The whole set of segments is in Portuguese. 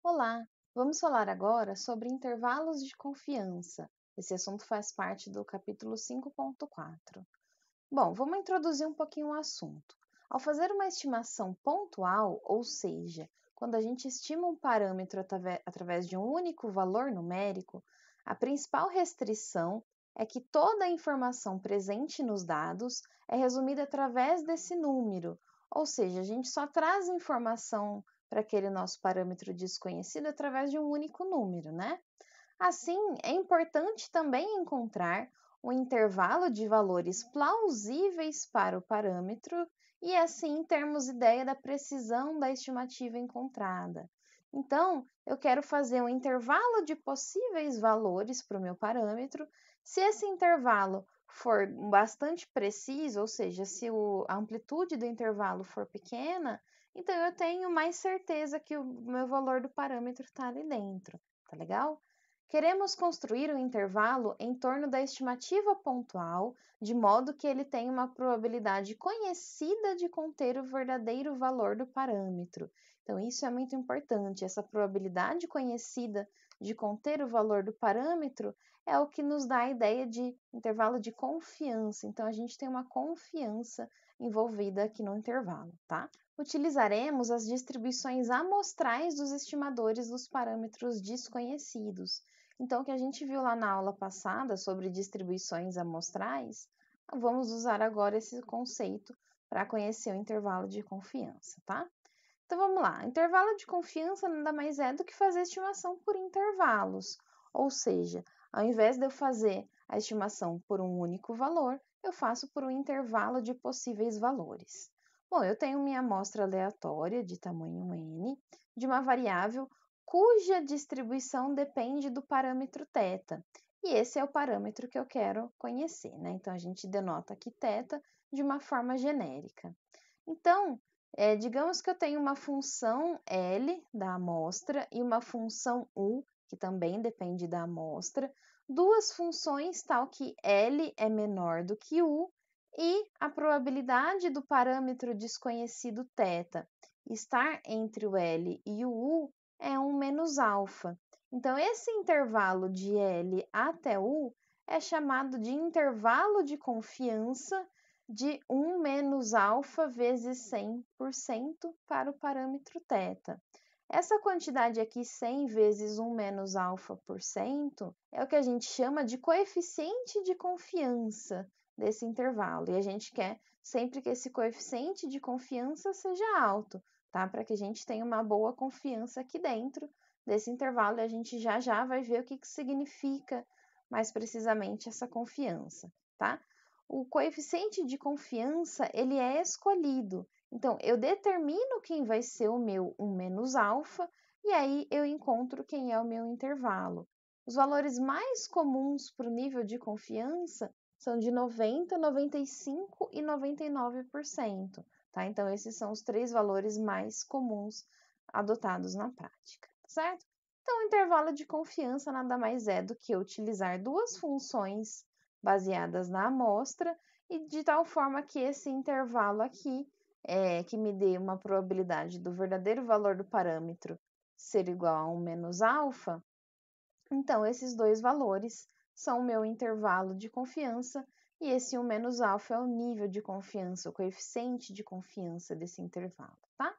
Olá, vamos falar agora sobre intervalos de confiança. Esse assunto faz parte do capítulo 5.4. Bom, vamos introduzir um pouquinho o assunto. Ao fazer uma estimação pontual, ou seja, quando a gente estima um parâmetro através de um único valor numérico, a principal restrição é que toda a informação presente nos dados é resumida através desse número, ou seja, a gente só traz informação para aquele nosso parâmetro desconhecido através de um único número, né? Assim, é importante também encontrar um intervalo de valores plausíveis para o parâmetro e assim termos ideia da precisão da estimativa encontrada. Então, eu quero fazer um intervalo de possíveis valores para o meu parâmetro. Se esse intervalo for bastante preciso, ou seja, se a amplitude do intervalo for pequena, então eu tenho mais certeza que o meu valor do parâmetro está ali dentro, tá legal? Queremos construir um intervalo em torno da estimativa pontual, de modo que ele tenha uma probabilidade conhecida de conter o verdadeiro valor do parâmetro. Então, isso é muito importante. Essa probabilidade conhecida de conter o valor do parâmetro é o que nos dá a ideia de intervalo de confiança. Então, a gente tem uma confiança envolvida aqui no intervalo, tá? Utilizaremos as distribuições amostrais dos estimadores dos parâmetros desconhecidos. Então, o que a gente viu lá na aula passada sobre distribuições amostrais, vamos usar agora esse conceito para conhecer o intervalo de confiança, tá? Então, vamos lá. Intervalo de confiança nada mais é do que fazer estimação por intervalos, ou seja, ao invés de eu fazer a estimação por um único valor, eu faço por um intervalo de possíveis valores. Bom, eu tenho minha amostra aleatória de tamanho n, de uma variável cuja distribuição depende do parâmetro θ. E esse é o parâmetro que eu quero conhecer, né? Então, a gente denota aqui θ de uma forma genérica. Então, digamos que eu tenho uma função L da amostra e uma função U, que também depende da amostra, duas funções tal que L é menor do que U e a probabilidade do parâmetro desconhecido θ estar entre o L e o U é 1 menos alfa. Então, esse intervalo de L até U é chamado de intervalo de confiança de 1 menos alfa vezes 100% para o parâmetro θ. Essa quantidade aqui, 100 vezes 1 menos alfa por cento, é o que a gente chama de coeficiente de confiança desse intervalo. E a gente quer sempre que esse coeficiente de confiança seja alto, tá? Para que a gente tenha uma boa confiança aqui dentro desse intervalo e a gente já vai ver o que significa mais precisamente essa confiança, tá? O coeficiente de confiança, ele é escolhido. Então, eu determino quem vai ser o meu 1 menos alfa e aí eu encontro quem é o meu intervalo. Os valores mais comuns para o nível de confiança são de 90, 95 e 99%, tá? Então, esses são os três valores mais comuns adotados na prática, certo? Então, o intervalo de confiança nada mais é do que eu utilizar duas funções baseadas na amostra e de tal forma que esse intervalo aqui, que me dê uma probabilidade do verdadeiro valor do parâmetro ser igual a 1 menos alfa, então esses dois valores são o meu intervalo de confiança e esse 1 menos alfa é o nível de confiança, o coeficiente de confiança desse intervalo, tá?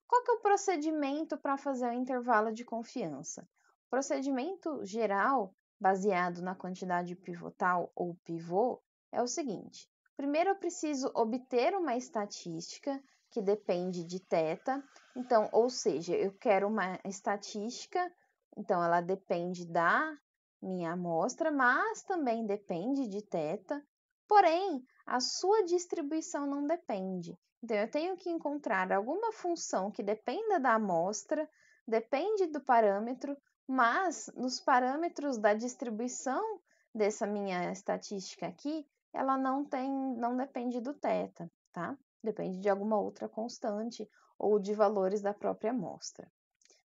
Qual que é o procedimento para fazer o intervalo de confiança? O procedimento geral, baseado na quantidade pivotal ou pivô, é o seguinte: primeiro eu preciso obter uma estatística que depende de θ, então, ou seja, eu quero uma estatística, então ela depende da minha amostra, mas também depende de θ, porém, a sua distribuição não depende. Então, eu tenho que encontrar alguma função que dependa da amostra, depende do parâmetro, mas nos parâmetros da distribuição dessa minha estatística aqui, ela não depende do θ, tá? Depende de alguma outra constante ou de valores da própria amostra.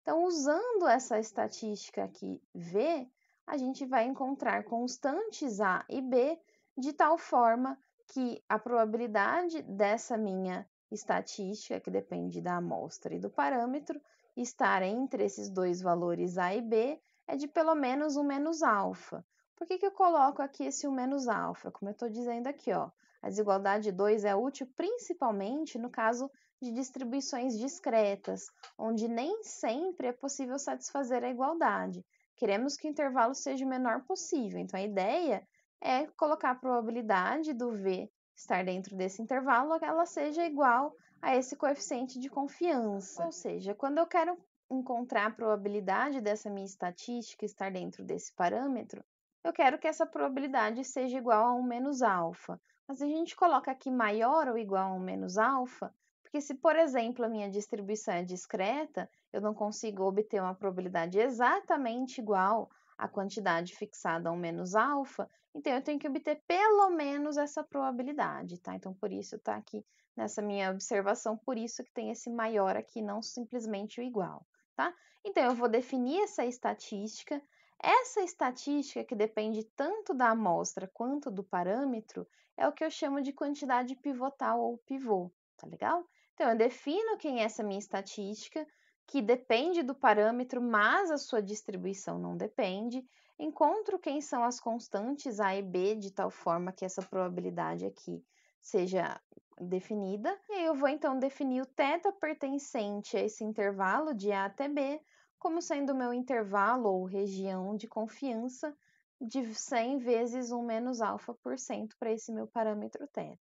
Então, usando essa estatística aqui V, a gente vai encontrar constantes A e B de tal forma que a probabilidade dessa minha estatística, que depende da amostra e do parâmetro, estar entre esses dois valores A e B é de pelo menos 1 menos alfa. Por que eu coloco aqui esse 1 menos alfa? Como eu estou dizendo aqui, ó, a desigualdade 2 é útil principalmente no caso de distribuições discretas, onde nem sempre é possível satisfazer a igualdade. Queremos que o intervalo seja o menor possível, então a ideia é colocar a probabilidade do V estar dentro desse intervalo, ela seja igual a esse coeficiente de confiança. Ou seja, quando eu quero encontrar a probabilidade dessa minha estatística estar dentro desse parâmetro, eu quero que essa probabilidade seja igual a 1 menos alfa. Mas a gente coloca aqui maior ou igual a 1 menos alfa, porque se, por exemplo, a minha distribuição é discreta, eu não consigo obter uma probabilidade exatamente igual à quantidade fixada a 1 menos alfa, então eu tenho que obter pelo menos essa probabilidade, tá? Então, por isso está aqui nessa minha observação, por isso que tem esse maior aqui, não simplesmente o igual, tá? Então, eu vou definir essa estatística. Essa estatística, que depende tanto da amostra quanto do parâmetro, é o que eu chamo de quantidade pivotal ou pivô, tá legal? Então, eu defino quem é essa minha estatística, que depende do parâmetro, mas a sua distribuição não depende. Encontro quem são as constantes A e B, de tal forma que essa probabilidade aqui seja definida. E aí eu vou então definir o θ pertencente a esse intervalo de A até B, como sendo o meu intervalo ou região de confiança de 100 vezes 1 menos alfa por cento para esse meu parâmetro θ.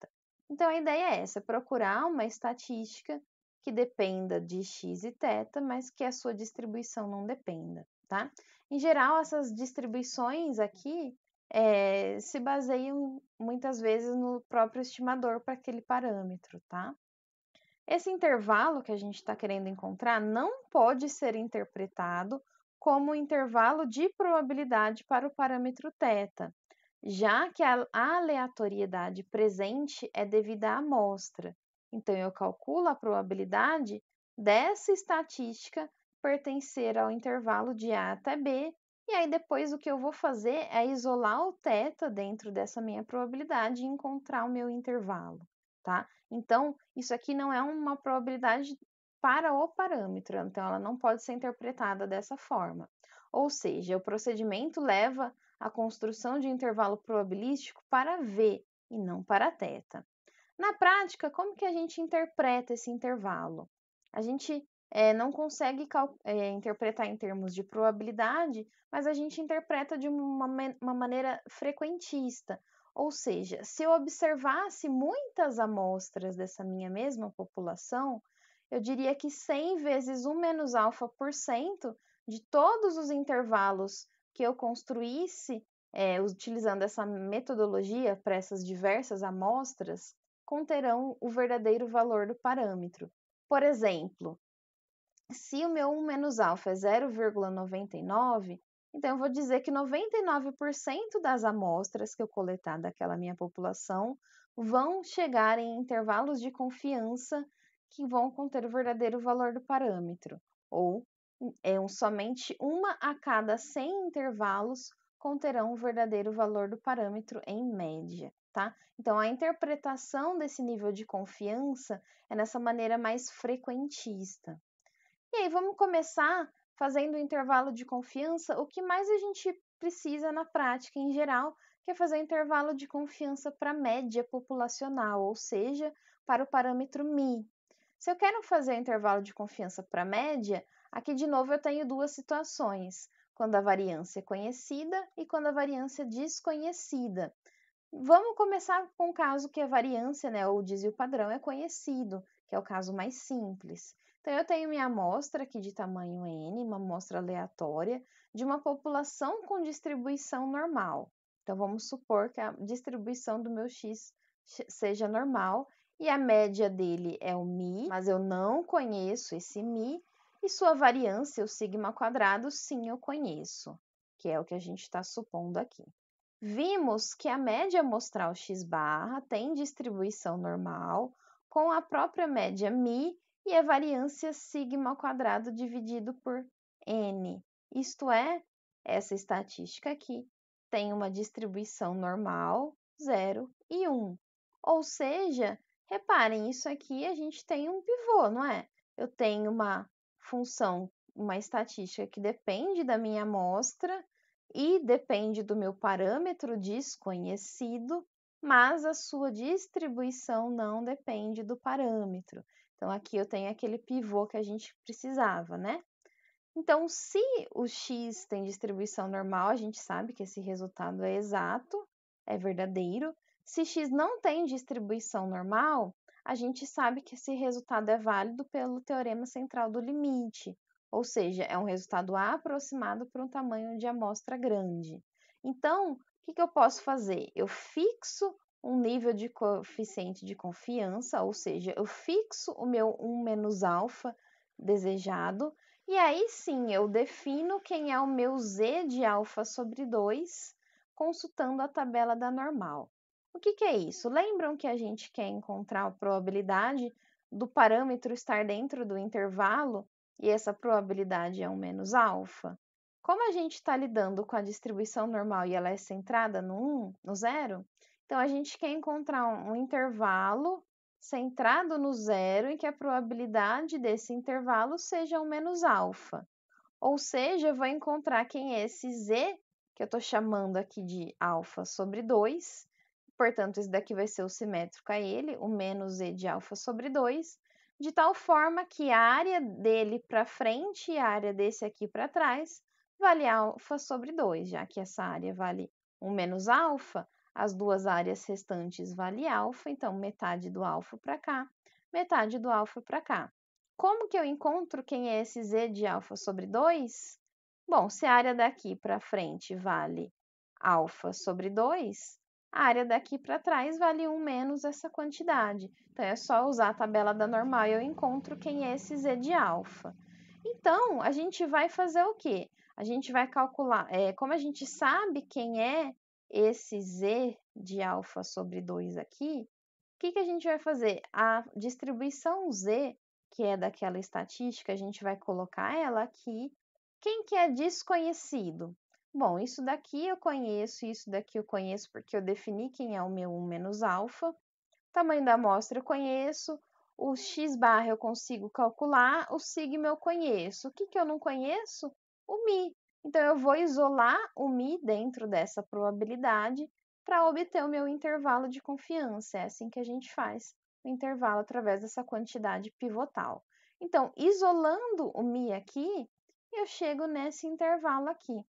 Então, a ideia é essa, procurar uma estatística que dependa de x e θ, mas que a sua distribuição não dependa, tá? Em geral, essas distribuições aqui se baseiam muitas vezes no próprio estimador para aquele parâmetro, tá? Esse intervalo que a gente está querendo encontrar não pode ser interpretado como intervalo de probabilidade para o parâmetro θ, já que a aleatoriedade presente é devida à amostra. Então, eu calculo a probabilidade dessa estatística pertencer ao intervalo de A até B, e aí depois o que eu vou fazer é isolar o θ dentro dessa minha probabilidade e encontrar o meu intervalo, tá? Então, isso aqui não é uma probabilidade para o parâmetro, então ela não pode ser interpretada dessa forma. Ou seja, o procedimento leva à construção de intervalo probabilístico para V e não para θ. Na prática, como que a gente interpreta esse intervalo? A gente não consegue interpretar em termos de probabilidade, mas a gente interpreta de uma maneira frequentista. Ou seja, se eu observasse muitas amostras dessa minha mesma população, eu diria que 100 vezes 1 menos alfa por cento de todos os intervalos que eu construísse utilizando essa metodologia para essas diversas amostras, conterão o verdadeiro valor do parâmetro. Por exemplo, se o meu 1 menos alfa é 0,99, então eu vou dizer que 99% das amostras que eu coletar daquela minha população vão chegar em intervalos de confiança que vão conter o verdadeiro valor do parâmetro, ou somente uma a cada 100 intervalos conterão o verdadeiro valor do parâmetro em média, tá? Então, a interpretação desse nível de confiança é nessa maneira mais frequentista. E aí, vamos começar fazendo o intervalo de confiança. O que mais a gente precisa na prática em geral, que é fazer intervalo de confiança para a média populacional, ou seja, para o parâmetro μ. Se eu quero fazer intervalo de confiança para a média, aqui de novo eu tenho duas situações, quando a variância é conhecida e quando a variância é desconhecida. Vamos começar com o caso que a variância, ou o desvio padrão, é conhecido, que é o caso mais simples. Então, eu tenho minha amostra aqui de tamanho n, uma amostra aleatória, de uma população com distribuição normal. Então, vamos supor que a distribuição do meu x seja normal e a média dele é o μ, mas eu não conheço esse μ, e sua variância, o sigma quadrado, sim eu conheço, que é o que a gente está supondo aqui. Vimos que a média amostral x-barra tem distribuição normal com a própria média μ e a variância sigma ao quadrado dividido por n. Isto é, essa estatística aqui tem uma distribuição normal, 0 e 1. Ou seja, reparem, isso aqui a gente tem um pivô, não é? Eu tenho uma função, uma estatística que depende da minha amostra e depende do meu parâmetro desconhecido, mas a sua distribuição não depende do parâmetro. Então, aqui eu tenho aquele pivô que a gente precisava, né? Então, se o x tem distribuição normal, a gente sabe que esse resultado é exato, é verdadeiro. Se x não tem distribuição normal, a gente sabe que esse resultado é válido pelo teorema central do limite, ou seja, é um resultado aproximado por um tamanho de amostra grande. Então, o que eu posso fazer? Eu fixo um nível de coeficiente de confiança, ou seja, eu fixo o meu 1 menos alfa desejado, e aí sim eu defino quem é o meu z de alfa sobre 2, consultando a tabela da normal. O que é isso? Lembram que a gente quer encontrar a probabilidade do parâmetro estar dentro do intervalo e essa probabilidade é 1 menos alfa? Como a gente está lidando com a distribuição normal e ela é centrada no 1, no 0, então a gente quer encontrar um intervalo centrado no 0 em que a probabilidade desse intervalo seja 1 menos alfa. Ou seja, eu vou encontrar quem é esse z, que eu estou chamando aqui de alfa sobre 2. Portanto, esse daqui vai ser o simétrico a ele, o menos z de alfa sobre 2, de tal forma que a área dele para frente e a área desse aqui para trás vale alfa sobre 2, já que essa área vale 1 menos alfa, as duas áreas restantes vale alfa, então metade do alfa para cá, metade do alfa para cá. Como que eu encontro quem é esse z de alfa sobre 2? Bom, se a área daqui para frente vale alfa sobre 2, a área daqui para trás vale 1 menos essa quantidade. Então, é só usar a tabela da normal e eu encontro quem é esse z de alfa. Então, a gente vai fazer o quê? A gente vai calcular, como a gente sabe quem é esse z de alfa sobre 2 aqui, o que a gente vai fazer? A distribuição z, que é daquela estatística, a gente vai colocar ela aqui. Quem que é desconhecido? Bom, isso daqui eu conheço, isso daqui eu conheço porque eu defini quem é o meu 1 menos alfa. Tamanho da amostra eu conheço, o x barra eu consigo calcular, o sigma eu conheço. O que eu não conheço? O mi. Então, eu vou isolar o mi dentro dessa probabilidade para obter o meu intervalo de confiança. É assim que a gente faz o intervalo através dessa quantidade pivotal. Então, isolando o mi aqui, eu chego nesse intervalo aqui.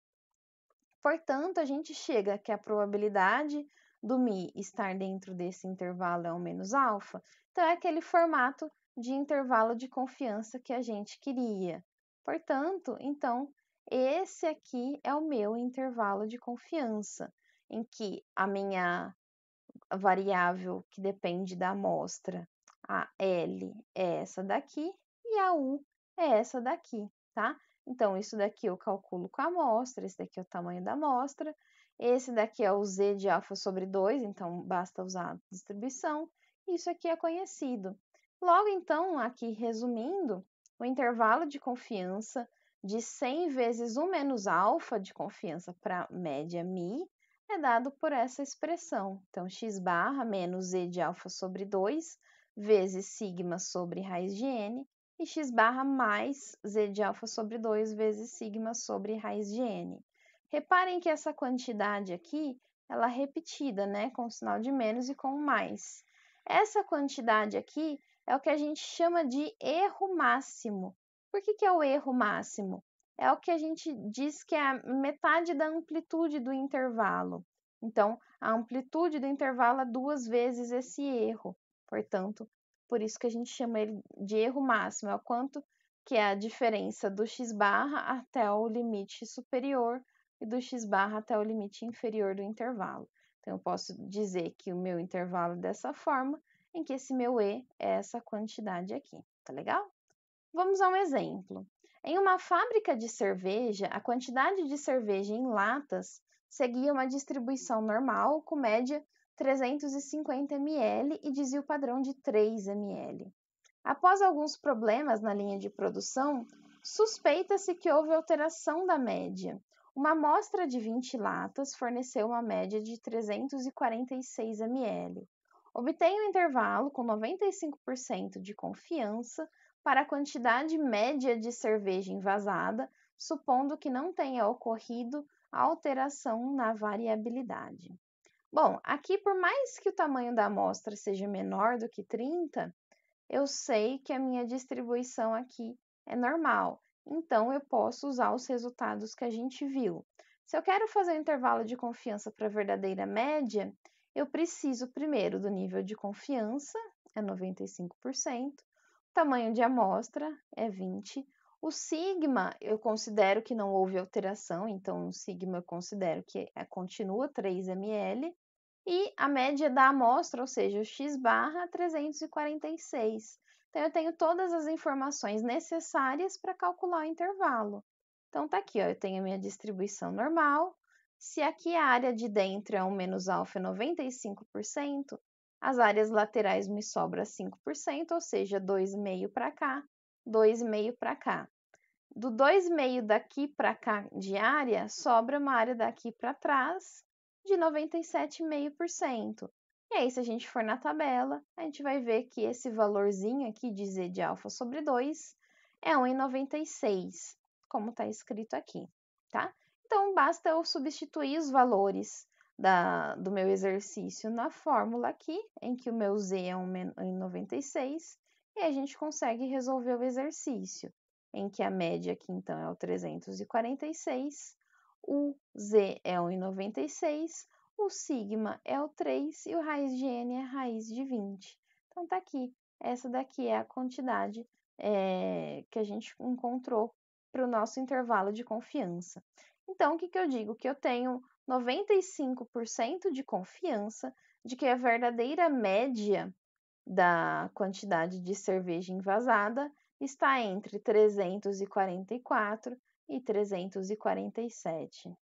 Portanto, a gente chega que a probabilidade do mi estar dentro desse intervalo é 1 menos alfa, então é aquele formato de intervalo de confiança que a gente queria. Portanto, então, esse aqui é o meu intervalo de confiança, em que a minha variável que depende da amostra, a L é essa daqui e a U é essa daqui, tá? Então, isso daqui eu calculo com a amostra, esse daqui é o tamanho da amostra, esse daqui é o z de alfa sobre 2, então basta usar a distribuição, isso aqui é conhecido. Logo, então, aqui resumindo, o intervalo de confiança de 100 vezes 1 menos alfa de confiança para média mi é dado por essa expressão. Então, x barra menos z de alfa sobre 2 vezes sigma sobre raiz de n e x barra mais z de alfa sobre 2 vezes sigma sobre raiz de n. Reparem que essa quantidade aqui, ela é repetida, né, com o sinal de menos e com mais. Essa quantidade aqui é o que a gente chama de erro máximo. Por que é o erro máximo? É o que a gente diz que é a metade da amplitude do intervalo. Então, a amplitude do intervalo é 2 vezes esse erro. Portanto, por isso que a gente chama ele de erro máximo, é o quanto que é a diferença do x barra até o limite superior e do x barra até o limite inferior do intervalo. Então, eu posso dizer que o meu intervalo é dessa forma, em que esse meu E é essa quantidade aqui. Tá legal? Vamos a um exemplo. Em uma fábrica de cerveja, a quantidade de cerveja em latas seguia uma distribuição normal, com média 350 ml e desvio padrão de 3 ml. Após alguns problemas na linha de produção, suspeita-se que houve alteração da média. Uma amostra de 20 latas forneceu uma média de 346 ml. Obtenha um intervalo com 95% de confiança para a quantidade média de cerveja envasada, supondo que não tenha ocorrido alteração na variabilidade. Bom, aqui por mais que o tamanho da amostra seja menor do que 30, eu sei que a minha distribuição aqui é normal, então eu posso usar os resultados que a gente viu. Se eu quero fazer um intervalo de confiança para a verdadeira média, eu preciso primeiro do nível de confiança, é 95%, o tamanho de amostra é 20%, o sigma eu considero que não houve alteração, então o sigma eu considero que continua 3 ml, e a média da amostra, ou seja, o x barra 346. Então, eu tenho todas as informações necessárias para calcular o intervalo. Então, tá aqui, ó, eu tenho a minha distribuição normal. Se aqui a área de dentro é 1 menos alfa é 95%, as áreas laterais me sobra 5%, ou seja, 2,5 para cá, 2,5 para cá. Do 2,5 daqui para cá de área, sobra uma área daqui para trás de 97,5%. E aí, se a gente for na tabela, a gente vai ver que esse valorzinho aqui de Z de alfa sobre 2 é 1,96, como está escrito aqui, tá? Então, basta eu substituir os valores do meu exercício na fórmula aqui, em que o meu Z é 1,96, e a gente consegue resolver o exercício, em que a média aqui, então, é o 346, o Z é 1,96, o sigma é o 3 e o raiz de n é raiz de 20. Então, tá aqui. Essa daqui é a quantidade que a gente encontrou para o nosso intervalo de confiança. Então, o que eu digo? Que eu tenho 95% de confiança de que a verdadeira média da quantidade de cerveja envasada está entre 344 e 347.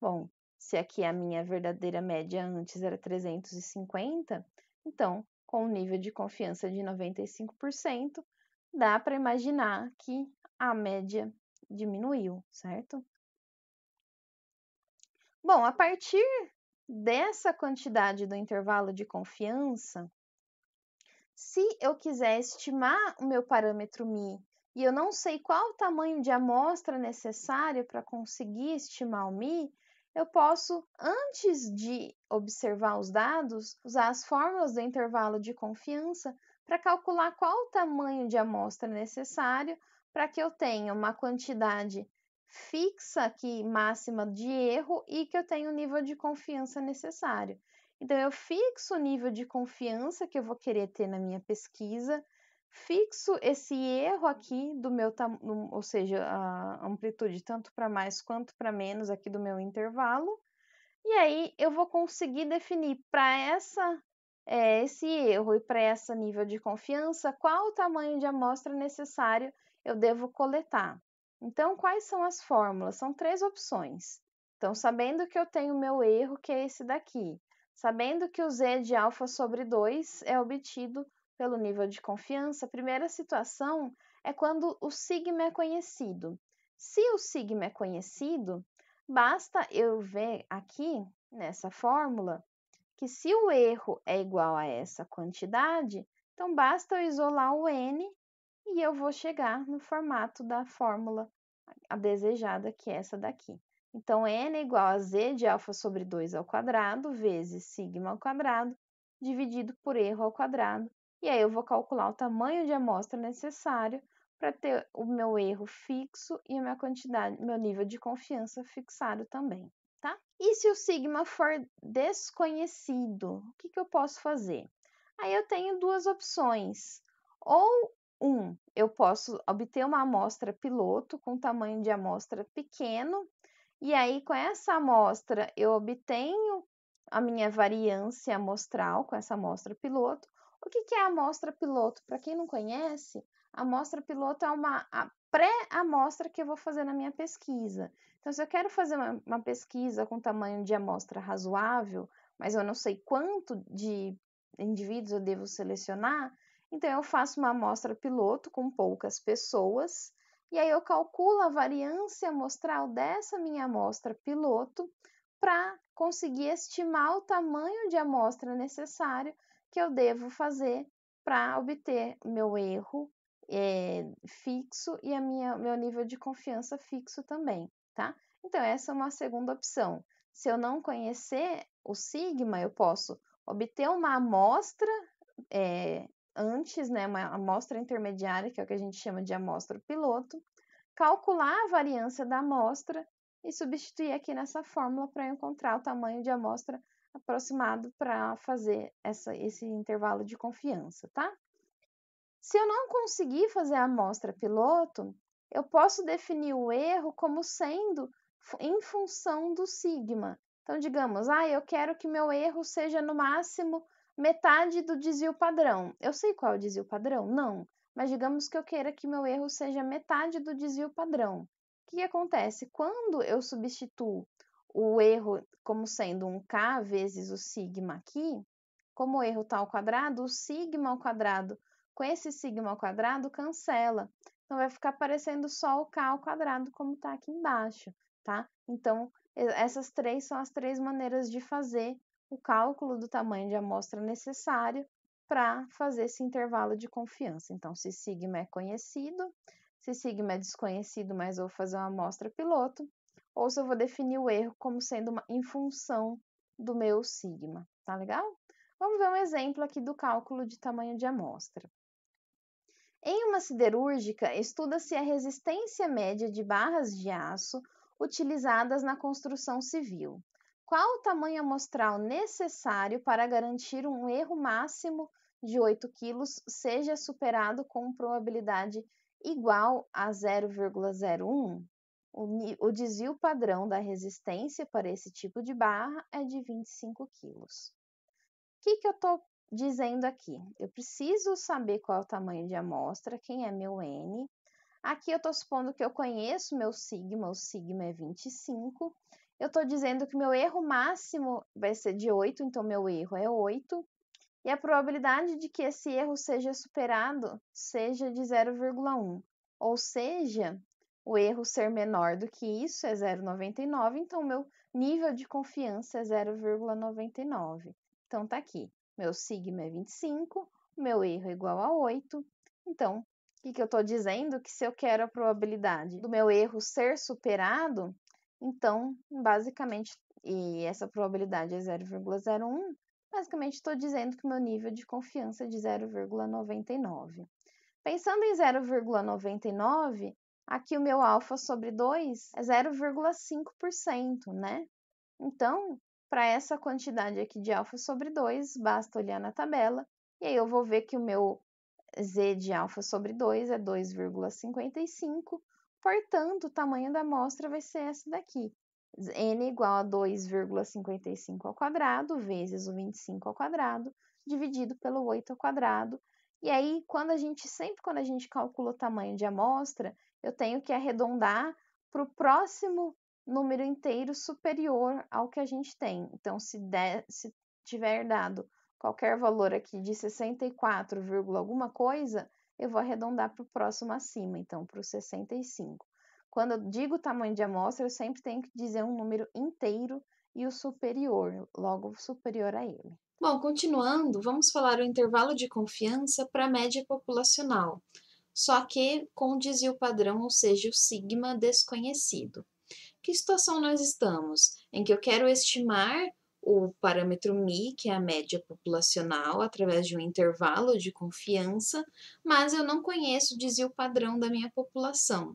Bom, se aqui a minha verdadeira média antes era 350, então, com um nível de confiança de 95%, dá para imaginar que a média diminuiu, certo? Bom, a partir dessa quantidade do intervalo de confiança, se eu quiser estimar o meu parâmetro μ e eu não sei qual o tamanho de amostra necessário para conseguir estimar o μ, eu posso, antes de observar os dados, usar as fórmulas do intervalo de confiança para calcular qual o tamanho de amostra necessário para que eu tenha uma quantidade fixa aqui, máxima de erro, e que eu tenha o nível de confiança necessário. Então, eu fixo o nível de confiança que eu vou querer ter na minha pesquisa, fixo esse erro aqui do meu, ou seja, a amplitude tanto para mais quanto para menos aqui do meu intervalo, e aí eu vou conseguir definir para esse erro e para esse nível de confiança qual o tamanho de amostra necessário eu devo coletar. Então, quais são as fórmulas? São 3 opções. Então, sabendo que eu tenho o meu erro, que é esse daqui, sabendo que o Z de alfa sobre 2 é obtido pelo nível de confiança, a primeira situação é quando o sigma é conhecido. Se o sigma é conhecido, basta eu ver aqui nessa fórmula que se o erro é igual a essa quantidade, então basta eu isolar o n e eu vou chegar no formato da fórmula a desejada, que é essa daqui. Então, n é igual a z de alfa sobre 2 ao quadrado, vezes sigma ao quadrado, dividido por erro ao quadrado. E aí, eu vou calcular o tamanho de amostra necessário para ter o meu erro fixo e a minha quantidade, meu nível de confiança fixado também, tá? E se o sigma for desconhecido, o que eu posso fazer? Aí eu tenho duas opções. Ou eu posso obter uma amostra piloto com tamanho de amostra pequeno, e aí com essa amostra eu obtenho a minha variância amostral com essa amostra piloto. O que é a amostra piloto? Para quem não conhece, a amostra piloto é uma pré-amostra que eu vou fazer na minha pesquisa. Então, se eu quero fazer uma pesquisa com tamanho de amostra razoável, mas eu não sei quanto de indivíduos eu devo selecionar, então eu faço uma amostra piloto com poucas pessoas, e aí eu calculo a variância amostral dessa minha amostra piloto para conseguir estimar o tamanho de amostra necessário que eu devo fazer para obter meu erro fixo e meu nível de confiança fixo também, tá? Então, essa é uma segunda opção. Se eu não conhecer o sigma, eu posso obter uma amostra antes, né, uma amostra intermediária, que é o que a gente chama de amostra piloto, calcular a variância da amostra e substituir aqui nessa fórmula para encontrar o tamanho de amostra aproximado para fazer esse intervalo de confiança, tá? Se eu não conseguir fazer a amostra piloto, eu posso definir o erro como sendo em função do sigma. Então, digamos, eu quero que meu erro seja no máximo metade do desvio padrão. Eu sei qual é o desvio padrão? Não. Mas digamos que eu queira que meu erro seja metade do desvio padrão. O que acontece? Quando eu substituo o erro como sendo um k vezes o sigma aqui, como o erro está ao quadrado, o sigma ao quadrado com esse sigma ao quadrado cancela. Então, vai ficar aparecendo só o k ao quadrado, como está aqui embaixo, tá? Então, essas três são as três maneiras de fazer o cálculo do tamanho de amostra necessário para fazer esse intervalo de confiança. Então, se sigma é conhecido, se sigma é desconhecido, mas eu vou fazer uma amostra piloto, ou se eu vou definir o erro como sendo em função do meu sigma, tá legal? Vamos ver um exemplo aqui do cálculo de tamanho de amostra. Em uma siderúrgica, estuda-se a resistência média de barras de aço utilizadas na construção civil. Qual o tamanho amostral necessário para garantir um erro máximo de 8 kg seja superado com probabilidade igual a 0,01? O desvio padrão da resistência para esse tipo de barra é de 25 kg. O que eu estou dizendo aqui? Eu preciso saber qual é o tamanho de amostra, quem é meu N. Aqui eu estou supondo que eu conheço meu sigma, o sigma é 25. Eu estou dizendo que meu erro máximo vai ser de 8, então meu erro é 8. E a probabilidade de que esse erro seja superado seja de 0,1. Ou seja, o erro ser menor do que isso é 0,99, então meu nível de confiança é 0,99. Então, tá aqui, meu sigma é 25, meu erro é igual a 8. Então, o que eu estou dizendo? Que se eu quero a probabilidade do meu erro ser superado, então, basicamente, e essa probabilidade é 0,01, basicamente estou dizendo que meu nível de confiança é de 0,99. Pensando em 0,99, aqui o meu alfa sobre 2 é 0,5%, né? Então, para essa quantidade aqui de alfa sobre 2, basta olhar na tabela, e aí eu vou ver que o meu z de alfa sobre 2 é 2,55, portanto, o tamanho da amostra vai ser essa daqui, n igual a 2,55 ao quadrado vezes o 25 ao quadrado, dividido pelo 8 ao quadrado. E aí, sempre quando a gente calcula o tamanho de amostra, eu tenho que arredondar para o próximo número inteiro superior ao que a gente tem. Então, se tiver dado qualquer valor aqui de 64, alguma coisa, eu vou arredondar para o próximo acima, então para o 65. Quando eu digo tamanho de amostra, eu sempre tenho que dizer um número inteiro e o superior, logo superior a ele. Bom, continuando, vamos falar o intervalo de confiança para a média populacional, só que com o desvio padrão, ou seja, o sigma desconhecido. Que situação nós estamos? Em que eu quero estimar o parâmetro μ, que é a média populacional, através de um intervalo de confiança, mas eu não conheço o desvio padrão da minha população.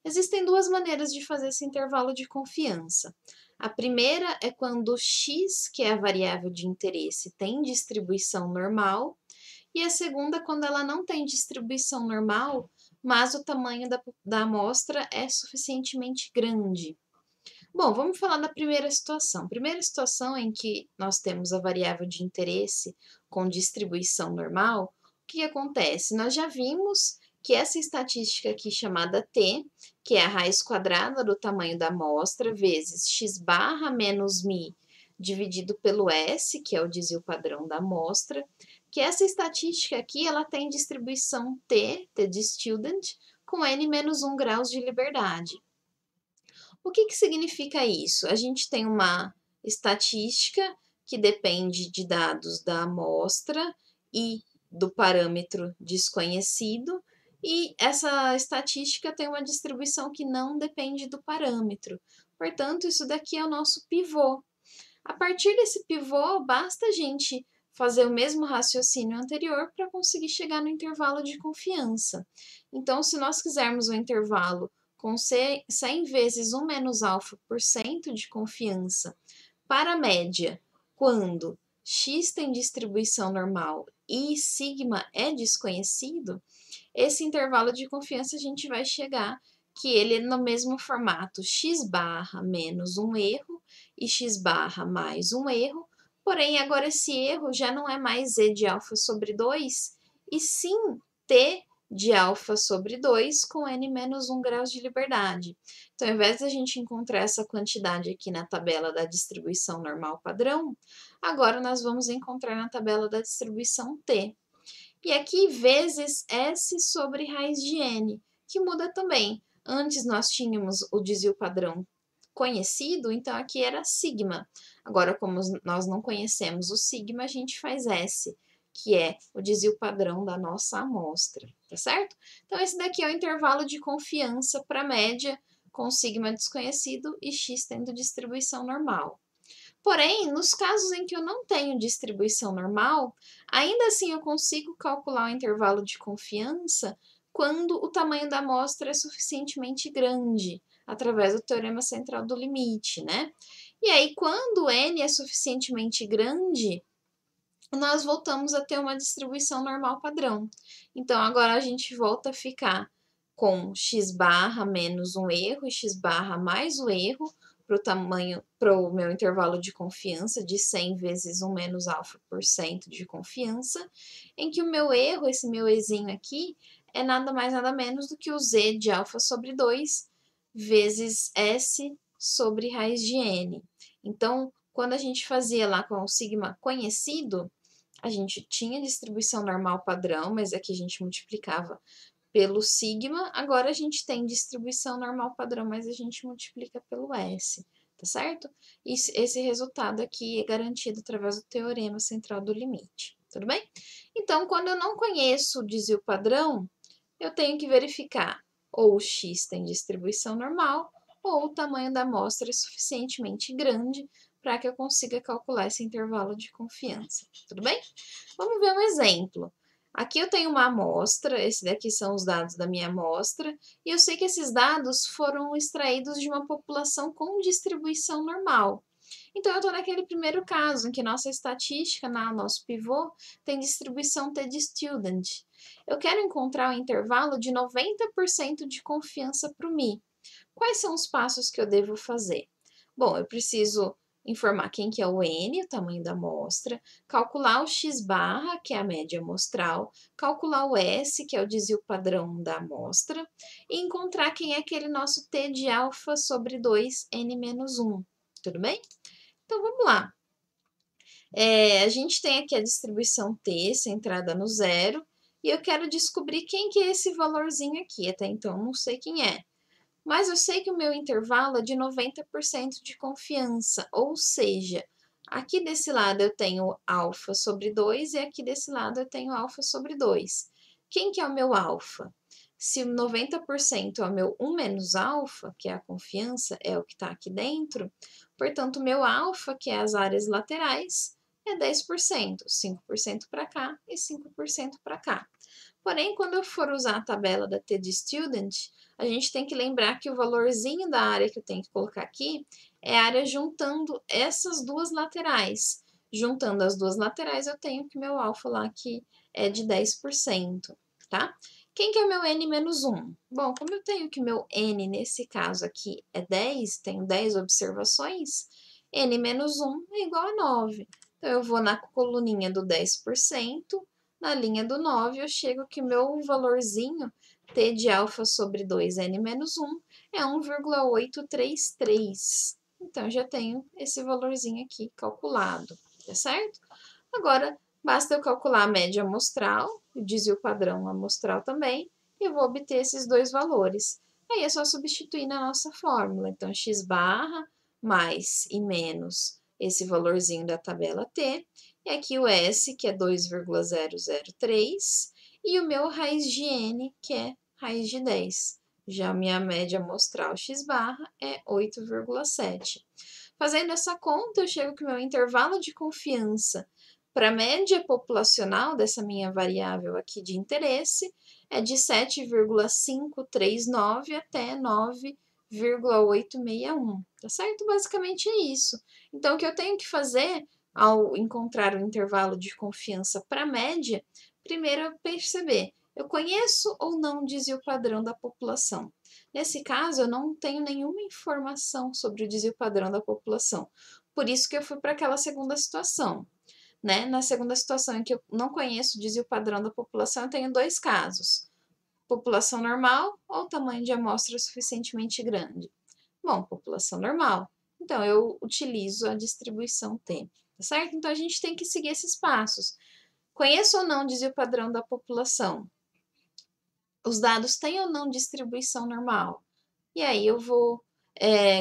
Existem duas maneiras de fazer esse intervalo de confiança. A primeira é quando x, que é a variável de interesse, tem distribuição normal, e a segunda quando ela não tem distribuição normal, mas o tamanho da amostra é suficientemente grande. Bom, vamos falar da primeira situação. Primeira situação em que nós temos a variável de interesse com distribuição normal, o que acontece? Nós já vimos que essa estatística aqui chamada T, que é a raiz quadrada do tamanho da amostra, vezes x barra menos μ dividido pelo S, que é o desvio padrão da amostra, que essa estatística aqui ela tem distribuição T de student, com n menos 1 graus de liberdade. O que significa isso? A gente tem uma estatística que depende de dados da amostra e do parâmetro desconhecido, e essa estatística tem uma distribuição que não depende do parâmetro. Portanto, isso daqui é o nosso pivô. A partir desse pivô, basta a gente fazer o mesmo raciocínio anterior para conseguir chegar no intervalo de confiança. Então, se nós quisermos um intervalo com 100 vezes 1 menos alfa por cento de confiança para a média, quando x tem distribuição normal e sigma é desconhecido, esse intervalo de confiança a gente vai chegar que ele é no mesmo formato x barra menos um erro e x barra mais um erro, porém agora esse erro já não é mais e de alfa sobre 2, e sim t de alfa sobre 2 com n menos 1 graus de liberdade. Então, ao invés de a gente encontrar essa quantidade aqui na tabela da distribuição normal padrão, agora nós vamos encontrar na tabela da distribuição t. E aqui vezes S sobre raiz de N, que muda também. Antes nós tínhamos o desvio padrão conhecido, então aqui era sigma. Agora, como nós não conhecemos o sigma, a gente faz S, que é o desvio padrão da nossa amostra, tá certo? Então, esse daqui é o intervalo de confiança para a média com sigma desconhecido e x tendo distribuição normal. Porém, nos casos em que eu não tenho distribuição normal, ainda assim eu consigo calcular o intervalo de confiança quando o tamanho da amostra é suficientemente grande, através do teorema central do limite, né? E aí, quando n é suficientemente grande, nós voltamos a ter uma distribuição normal padrão. Então, agora a gente volta a ficar com x barra menos um erro e x barra mais o erro, para o meu intervalo de confiança de 100 vezes 1 menos alfa por cento de confiança, em que o meu erro, esse meu ezinho aqui, é nada mais nada menos do que o z de alfa sobre 2 vezes s sobre raiz de n. Então, quando a gente fazia lá com o sigma conhecido, a gente tinha distribuição normal padrão, mas aqui a gente multiplicava pelo sigma, agora a gente tem distribuição normal padrão, mas a gente multiplica pelo S, tá certo? E esse resultado aqui é garantido através do teorema central do limite, tudo bem? Então, quando eu não conheço o desvio padrão, eu tenho que verificar ou o x tem distribuição normal, ou o tamanho da amostra é suficientemente grande para que eu consiga calcular esse intervalo de confiança, tudo bem? Vamos ver um exemplo. Aqui eu tenho uma amostra, esse daqui são os dados da minha amostra, e eu sei que esses dados foram extraídos de uma população com distribuição normal. Então, eu estou naquele primeiro caso, em que nossa estatística, nosso pivô, tem distribuição T de student. Eu quero encontrar um intervalo de 90% de confiança para o Mi. Quais são os passos que eu devo fazer? Bom, eu preciso informar quem que é o N, o tamanho da amostra, calcular o X barra, que é a média amostral, calcular o S, que é o desvio padrão da amostra, e encontrar quem é aquele nosso T de alfa sobre 2, N menos 1. Tudo bem? Então, vamos lá. A gente tem aqui a distribuição T centrada no zero, e eu quero descobrir quem que é esse valorzinho aqui. Até então, não sei quem é. Mas eu sei que o meu intervalo é de 90% de confiança, ou seja, aqui desse lado eu tenho alfa sobre 2 e aqui desse lado eu tenho alfa sobre 2. Quem que é o meu alfa? Se 90% é o meu 1 menos alfa, que é a confiança, é o que está aqui dentro, portanto, o meu alfa, que é as áreas laterais, é 10%, 5% para cá e 5% para cá. Porém, quando eu for usar a tabela da T de Student, a gente tem que lembrar que o valorzinho da área que eu tenho que colocar aqui é a área juntando essas duas laterais. Juntando as duas laterais, eu tenho que meu alfa lá que é de 10%, tá? Quem que é o meu N menos 1? Bom, como eu tenho que meu N, nesse caso aqui, é 10, tenho 10 observações, N menos 1 é igual a 9. Então, eu vou na coluninha do 10%, na linha do 9, eu chego que meu valorzinho, T de alfa sobre 2n menos 1, é 1,833. Então, já tenho esse valorzinho aqui calculado, tá certo? Agora, basta eu calcular a média amostral, o desvio padrão amostral também, e eu vou obter esses dois valores. Aí é só substituir na nossa fórmula. Então, x barra mais e menos esse valorzinho da tabela T, e aqui o S, que é 2,003, e o meu raiz de n, que é raiz de 10. Já a minha média amostral x barra é 8,7. Fazendo essa conta, eu chego que o meu intervalo de confiança para a média populacional dessa minha variável aqui de interesse é de 7,539 até 9,861, tá certo? Basicamente é isso. Então, o que eu tenho que fazer ao encontrar o intervalo de confiança para a média, primeiro é perceber, eu conheço ou não o desvio padrão da população. Nesse caso, eu não tenho nenhuma informação sobre o desvio padrão da população. Por isso que eu fui para aquela segunda situação. Né? Na segunda situação em que eu não conheço o desvio padrão da população, eu tenho dois casos: população normal ou tamanho de amostra suficientemente grande. Bom, população normal. Então, eu utilizo a distribuição T, tá certo? Então, a gente tem que seguir esses passos. Conheço ou não o desvio padrão da população? Os dados têm ou não distribuição normal? E aí eu vou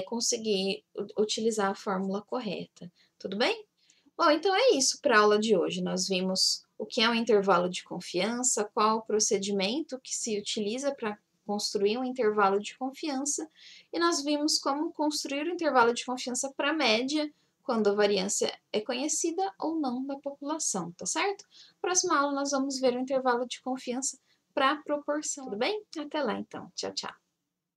conseguir utilizar a fórmula correta. Tudo bem? Bom, então é isso para a aula de hoje. Nós vimos o que é um intervalo de confiança, qual o procedimento que se utiliza para construir um intervalo de confiança, e nós vimos como construir o intervalo de confiança para a média, quando a variância é conhecida ou não da população, tá certo? Próxima aula nós vamos ver o intervalo de confiança para a proporção, tudo bem? Até lá então. Tchau, tchau.